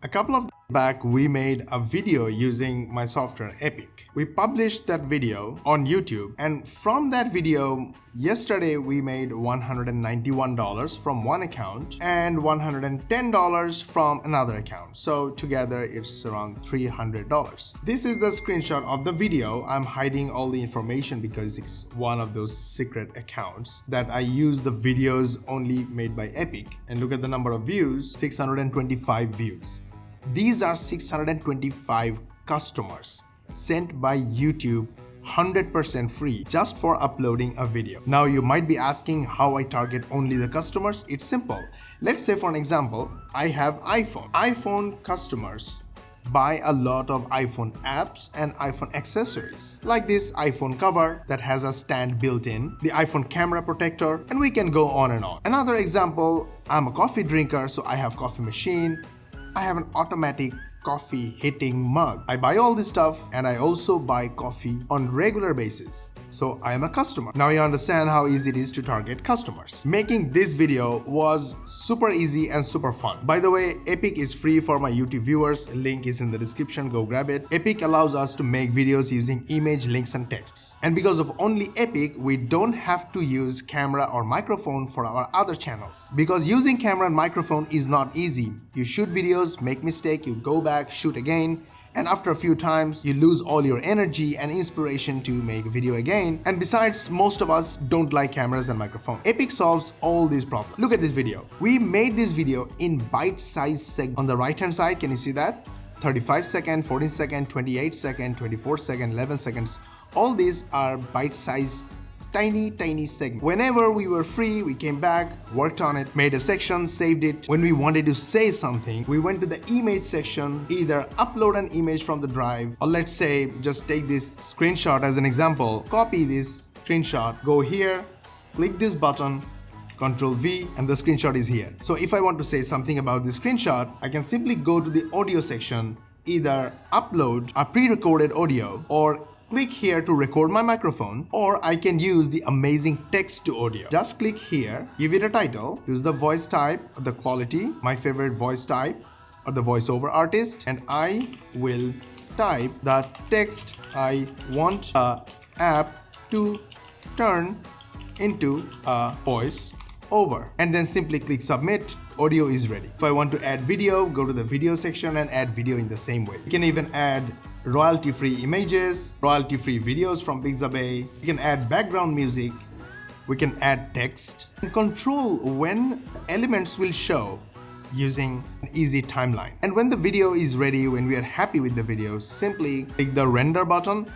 A couple of days back, we made a video using my software Epic. We published that video on YouTube, and from that video, yesterday we made $191 from one account and $110 from another account. So together it's around $300. This is the screenshot of the video. I'm hiding all the information because it's one of those secret accounts that I use the videos only made by Epic. And look at the number of views, 625 views. These are 625 customers sent by YouTube 100% free just for uploading a video. Now you might be asking how I target only the customers. It's simple. Let's say for an example, I have iPhone customers buy a lot of iPhone apps and iPhone accessories like this iPhone cover that has a stand built in, the iPhone camera protector, and we can go on and on. Another example, I'm a coffee drinker, so I have coffee machine, I have an automatic coffee hitting mug. I buy all this stuff and I also buy coffee on regular basis. So I am a customer. Now you understand how easy it is to target customers. Making this video was super easy and super fun. By the way, Epic is free for my YouTube viewers. Link is in the description, go grab it. Epic allows us to make videos using image, links and texts. And because of only Epic, we don't have to use camera or microphone for our other channels. Because using camera and microphone is not easy. You shoot videos, make mistake, you go back, shoot again, and after a few times you lose all your energy and inspiration to make a video again. And besides, most of us don't like cameras and microphone. Epic solves all these problems. Look at this video. We made this video in bite-sized segments. On the right hand side, can you see that? 35 second, 14 second, 28 second, 24 second, 11 seconds. All these are bite-sized tiny segment. Whenever we were free, we came back, worked on it, made a section, saved it. When we wanted to say something, we went to the image section, either upload an image from the drive, or let's say just take this screenshot as an example, copy this screenshot, go here, click this button, Ctrl V, and the screenshot is here. So if I want to say something about this screenshot, I can simply go to the audio section, either upload a pre-recorded audio or click here to record my microphone, or I can use the amazing text to audio. Just click here, give it a title, use the voice type, the quality, my favorite voice type, or the voiceover artist, and I will type the text I want the app to turn into a voice over, and then simply click submit. Audio is ready. If I want to add video, go to the video section and add video in the same way. You can even add royalty-free images, royalty-free videos from Pixabay. You can add background music. We can add text and control when elements will show using an easy timeline. And when the video is ready, when we are happy with the video, simply click the render button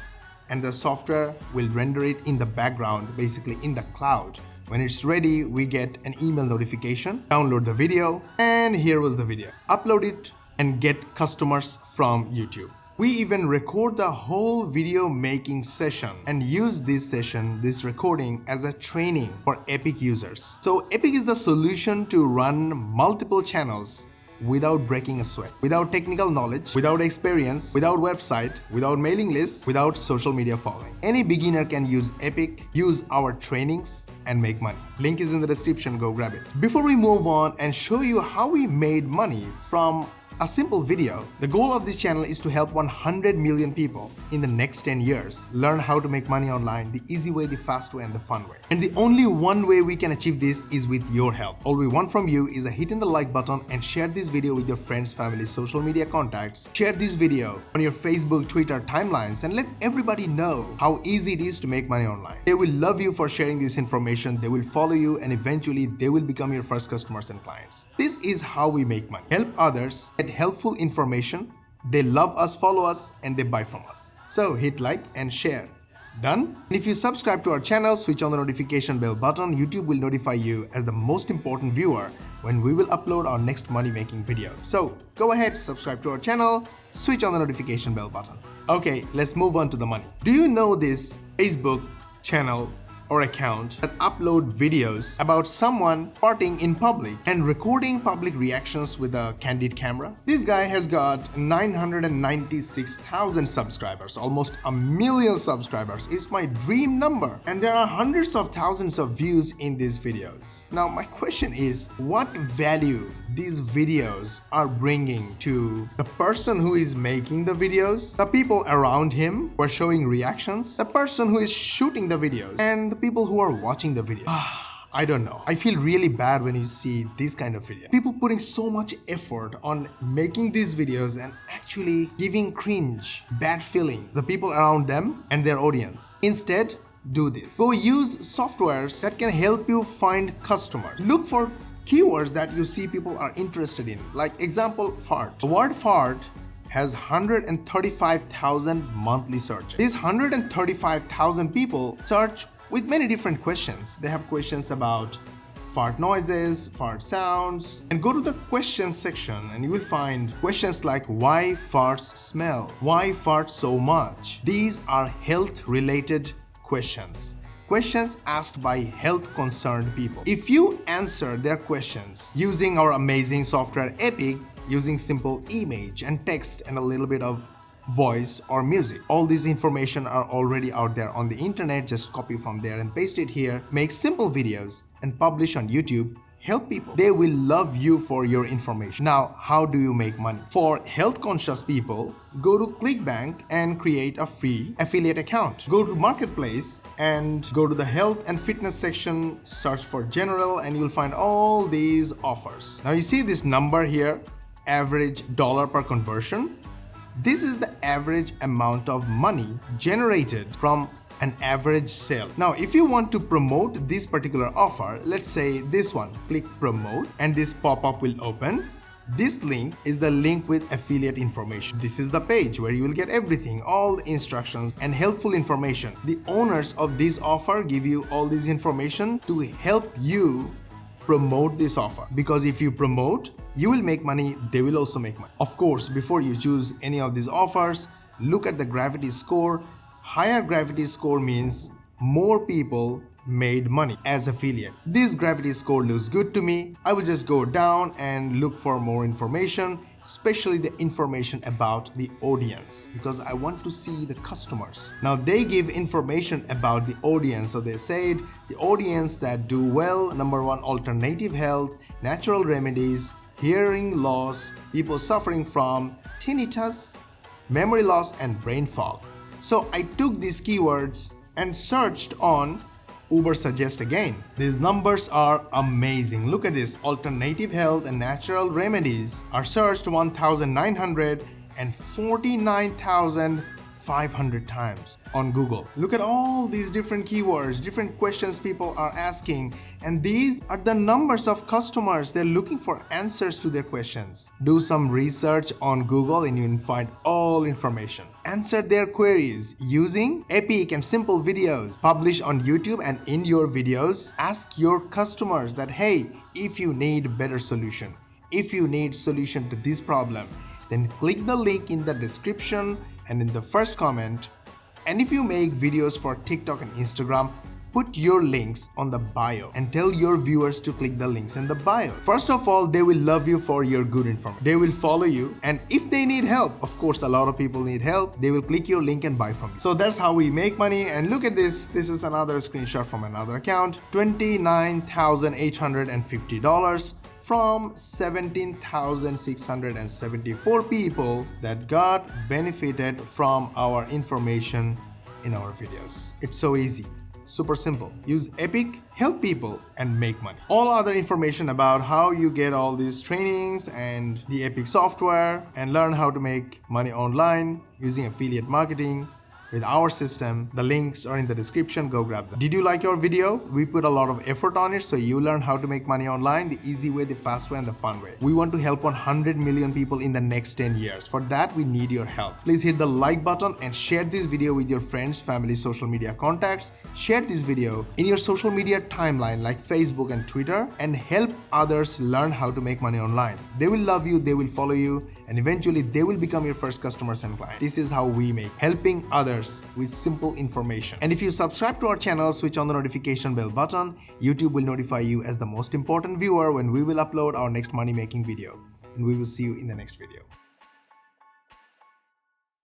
and the software will render it in the background, basically in the cloud. When it's ready, we get an email notification, download the video, and here was the video. Upload it and get customers from YouTube. We even record the whole video making session and use this recording as a training for Epic users. So Epic is the solution to run multiple channels without breaking a sweat, without technical knowledge, without experience, without website, without mailing list, without social media following. Any beginner can use Epic, use our trainings, and make money. Link is in the description, go grab it. Before we move on and show you how we made money from a simple video, the goal of this channel is to help 100 million people in the next 10 years learn how to make money online the easy way, the fast way, and the fun way. And the only one way we can achieve this is with your help. All we want from you is a hit in the like button and share this video with your friends, family, social media contacts. Share this video on your Facebook, Twitter timelines and let everybody know how easy it is to make money online. They will love you for sharing this information. They will follow you and eventually they will become your first customers and clients. This is how we make money. Help others, get helpful information, they love us, follow us, and they buy from us. So hit like and share. Done? And if you subscribe to our channel, switch on the notification bell button, YouTube will notify you as the most important viewer when we will upload our next money making video. So go ahead, subscribe to our channel, switch on the notification bell button. Okay, let's move on to the money. Do you know this Facebook channel or account that upload videos about someone farting in public and recording public reactions with a candid camera? This guy has got 996,000 subscribers, almost a million subscribers. It's my dream number. And there are hundreds of thousands of views in these videos. Now my question is, what value these videos are bringing to the person who is making the videos, the people around him who are showing reactions, the person who is shooting the videos, and the people who are watching the video. I don't know. I feel really bad when you see this kind of video. People putting so much effort on making these videos and actually giving cringe, bad feeling the people around them and their audience. Instead, do this. Go use softwares that can help you find customers. Look for keywords that you see people are interested in. Like example, fart. The word fart has 135,000 monthly searches. These 135,000 people search with many different questions. They have questions about fart noises, fart sounds, and go to the questions section and you will find questions like why farts smell, why fart so much. These are health related questions. Questions asked by health concerned people. If you answer their questions using our amazing software Epic, using simple image and text and a little bit of voice or music. All these information are already out there on the internet. Just copy from there and paste it here. Make simple videos and publish on YouTube. Help people. They will love you for your information. Now, how do you make money? For health conscious people, go to ClickBank and create a free affiliate account. Go to Marketplace and go to the health and fitness section, search for general, and you'll find all these offers. Now you see this number here, average dollar per conversion. This is the average amount of money generated from an average sale. Now, if you want to promote this particular offer, let's say this one, click promote and this pop-up will open. This link is the link with affiliate information. This is the page where you will get everything, all the instructions and helpful information. The owners of this offer give you all this information to help you promote this offer, because if you promote, you will make money, they will also make money. Of course, before you choose any of these offers, look at the gravity score. Higher gravity score means more people made money as affiliate. This gravity score looks good to me. I will just go down and look for more information, especially the information about the audience, because I want to see the customers. Now they give information about the audience. So they said the audience that do well, number one, alternative health, natural remedies, hearing loss, people suffering from tinnitus, memory loss, and brain fog. So I took these keywords and searched on Uber Suggest again. These numbers are amazing. Look at this. Alternative health and natural remedies are searched 1,949,500 times on Google. Look at all these different keywords, different questions people are asking, and these are the numbers of customers. They're looking for answers to their questions. Do some research on Google and you will find all information. Answer their queries using epic and simple videos. Publish on YouTube, and in your videos, ask your customers that, hey, if you need better solution, if you need solution to this problem, then click the link in the description and in the first comment. And if you make videos for TikTok and Instagram, put your links on the bio and tell your viewers to click the links in the bio. First of all, they will love you for your good information. They will follow you, and if they need help, of course a lot of people need help, they will click your link and buy from you. So that's how we make money. And look at this. This is another screenshot from another account. $29,850 from 17,674 people that got benefited from our information in our videos. It's so easy. Super simple. Use Epic, help people, and make money. All other information about how you get all these trainings and the Epic software and learn how to make money online using affiliate marketing with our system, the links are in the description. Go grab them. Did you like your video? We put a lot of effort on it, so you learn how to make money online the easy way, the fast way, and the fun way. We want to help 100 million people in the next 10 years. For that, we need your help. Please hit the like button and share this video with your friends, family, social media contacts. Share this video in your social media timeline like Facebook and Twitter, and help others learn how to make money online. They will love you, they will follow you, and eventually they will become your first customers and clients. This is how we make, helping others with simple information. And if you subscribe to our channel, switch on the notification bell button, YouTube will notify you as the most important viewer when we will upload our next money making video. And we will see you in the next video.